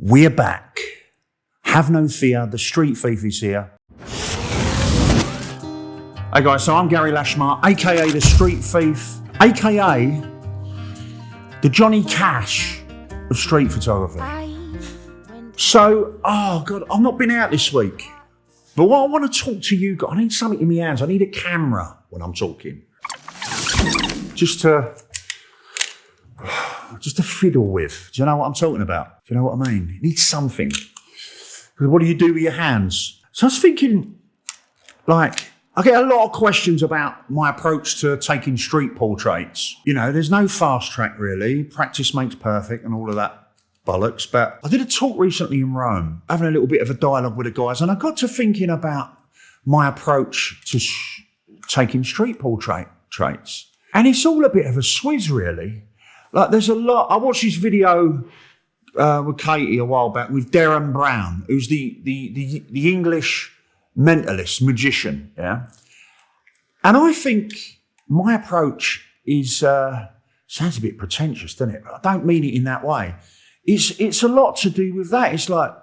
We're back. Have no fear, the street thief is here. Hey guys, so I'm Gary Lashmar, aka the street thief, aka the Johnny Cash of street photography. So, oh God, I've not been out this week. But what I want to talk to you guys, I need something in my hands. I need a camera when I'm talking. Just to fiddle with. Do you know what I'm talking about? Do you know what I mean? It needs something. What do you do with your hands? So I was thinking, like, I get a lot of questions about my approach to taking street portraits. You know, there's no fast track really. Practice makes perfect and all of that bollocks. But I did a talk recently in Rome, having a little bit of a dialogue with the guys, and I got to thinking about my approach to taking street portraits. And it's all a bit of a swizz, really. Like, there's a lot. I watched this video with Katie a while back with Darren Brown, who's the English mentalist, magician, yeah? And I think my approach is, sounds a bit pretentious, doesn't it? But I don't mean it in that way. It's a lot to do with that. It's like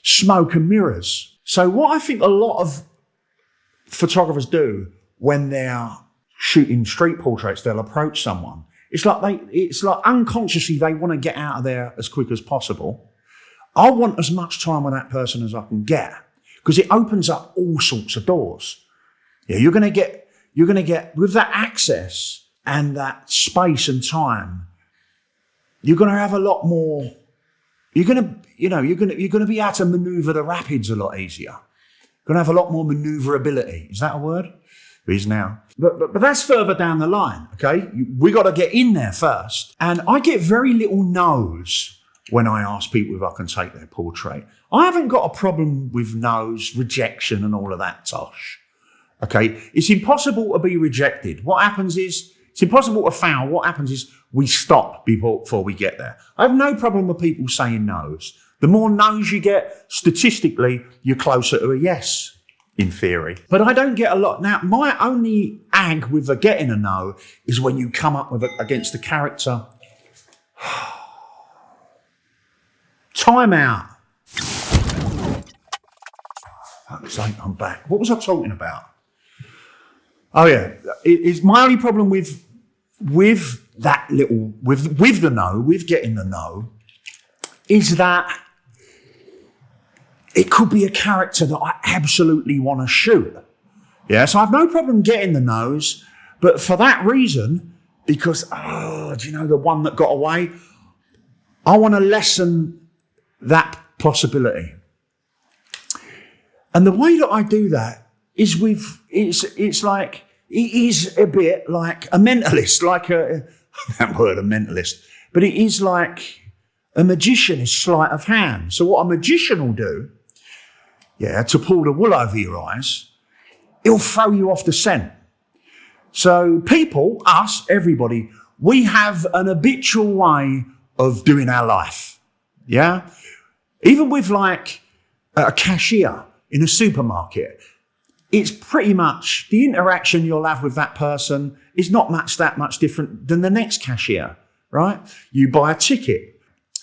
smoke and mirrors. So what I think a lot of photographers do when they're shooting street portraits, they'll approach someone. It's like unconsciously they want to get out of there as quick as possible. I want as much time with that person as I can get because it opens up all sorts of doors. Yeah, you're going to get with that access and that space and time. You're going to have a lot more. You're going to be able to maneuver the rapids a lot easier. You're going to have a lot more maneuverability. Is that a word? It is now. But that's further down the line, okay? We got to get in there first. And I get very little no's when I ask people if I can take their portrait. I haven't got a problem with no's, rejection and all of that tosh, okay? It's impossible to be rejected. What happens is, it's impossible to fail. What happens is we stop before we get there. I have no problem with people saying no's. The more no's you get, statistically, you're closer to a yes. In theory. But I don't get a lot. Now, my only ag with the getting a no is when you come up with against the character. Time out. Fuck's sake, I'm back. What was I talking about? Oh yeah, it's my only problem with that little, with the no, with getting the no, is that it could be a character that I absolutely want to shoot. Yeah, so I have no problem getting the no's, but for that reason, because, do you know the one that got away? I want to lessen that possibility. And the way that I do that is it's like, it is a bit like a mentalist, that word, a mentalist, but it is like a magician is sleight of hand. So what a magician will do, yeah, to pull the wool over your eyes, it'll throw you off the scent. So people, us, everybody, we have an habitual way of doing our life, yeah? Even with like a cashier in a supermarket, it's pretty much the interaction you'll have with that person is not that much different than the next cashier, right? You buy a ticket.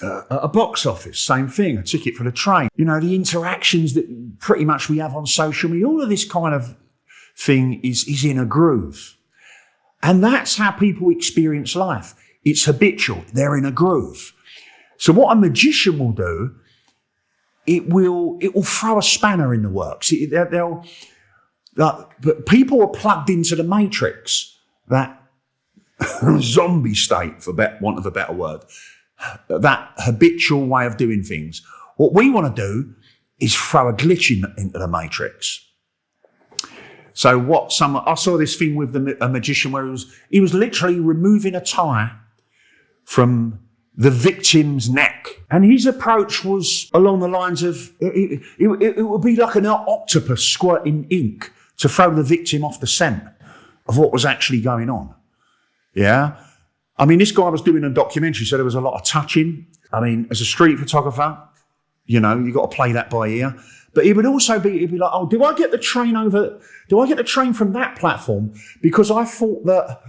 At a box office, same thing, a ticket for the train. You know, the interactions that pretty much we have on social media, all of this kind of thing is in a groove. And that's how people experience life. It's habitual. They're in a groove. So what a magician will do, it will throw a spanner in the works. But people are plugged into the matrix, that zombie state, for want of a better word. That habitual way of doing things. What we want to do is throw a glitch into the matrix. So I saw this thing with a magician where he was literally removing a tie from the victim's neck. And his approach was along the lines of, it would be like an octopus squirting ink to throw the victim off the scent of what was actually going on. Yeah? I mean, this guy was doing a documentary, so there was a lot of touching. I mean, as a street photographer, you know, you got to play that by ear. But he'd be like, oh, do I get the train from that platform? Because I thought that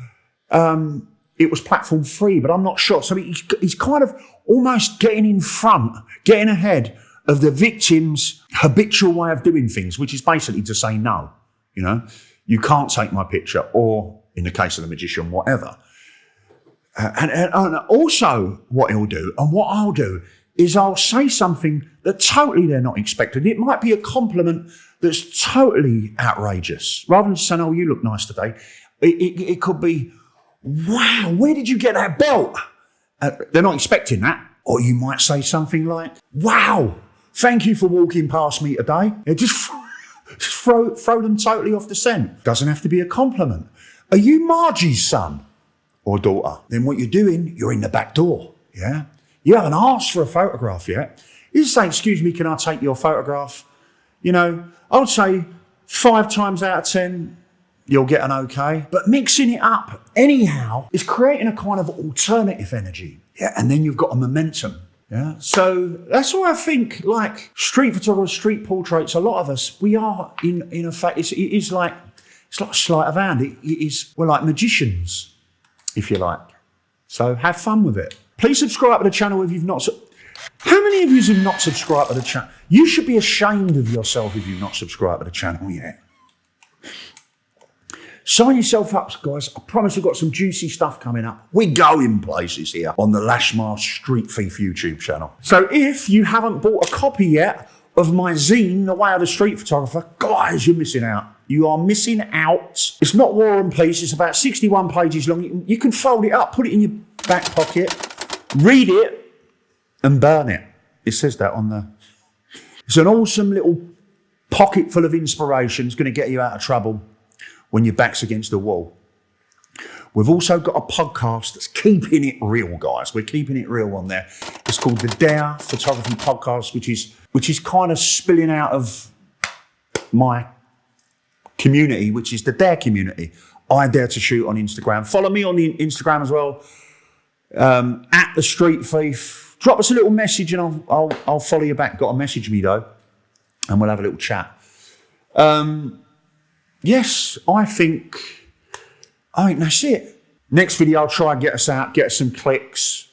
it was platform free, but I'm not sure. So he's kind of almost getting in front, getting ahead of the victim's habitual way of doing things, which is basically to say no. You know, you can't take my picture, or in the case of the magician, whatever. And also what he'll do, and what I'll do, is I'll say something that totally they're not expecting. It might be a compliment that's totally outrageous. Rather than saying, oh, you look nice today, it could be, wow, where did you get that belt? They're not expecting that. Or you might say something like, wow, thank you for walking past me today. Just throw them totally off the scent. Doesn't have to be a compliment. Are you Margie's son or daughter? Then what you're doing, you're in the back door, yeah? You haven't asked for a photograph yet. You just say, excuse me, can I take your photograph? You know, I would say 5 times out of 10, you'll get an okay. But mixing it up anyhow is creating a kind of alternative energy. Yeah, and then you've got a momentum. Yeah. So that's why I think, like, street photographers, street portraits, a lot of us, we are in a fact, it's like a sleight of hand. We're like magicians, if you like. So have fun with it. Please subscribe to the channel if you've not. How many of you have not subscribed to the channel? You should be ashamed of yourself if you've not subscribed to the channel yet. Sign yourself up, guys. I promise we've got some juicy stuff coming up. We're going places here on the Lashmar Street Thief YouTube channel. So if you haven't bought a copy yet of my zine, The Way of the Street Photographer, guys, you're missing out. You are missing out. It's not War and Peace. It's about 61 pages long. You can fold it up, put it in your back pocket, read it, and burn it. It says that on the... It's an awesome little pocket full of inspiration. It's going to get you out of trouble when your back's against the wall. We've also got a podcast that's keeping it real, guys. We're keeping it real on there. It's called the Dare Photography Podcast, which is kind of spilling out of my community, which is the Dare community. I Dare to Shoot on Instagram. Follow me on the Instagram as well, at The Street Thief. Drop us a little message and I'll follow you back. Got to message me though, and we'll have a little chat. Yes, I think that's it. Next video, I'll try and get us out, get us some clicks.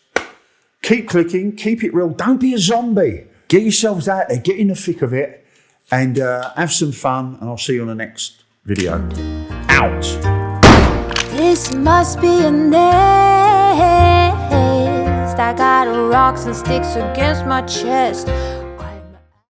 Keep clicking, keep it real. Don't be a zombie. Get yourselves out there, get in the thick of it, and have some fun. And I'll see you on the next video. Out. This must be a nest. I got rocks and sticks against my chest.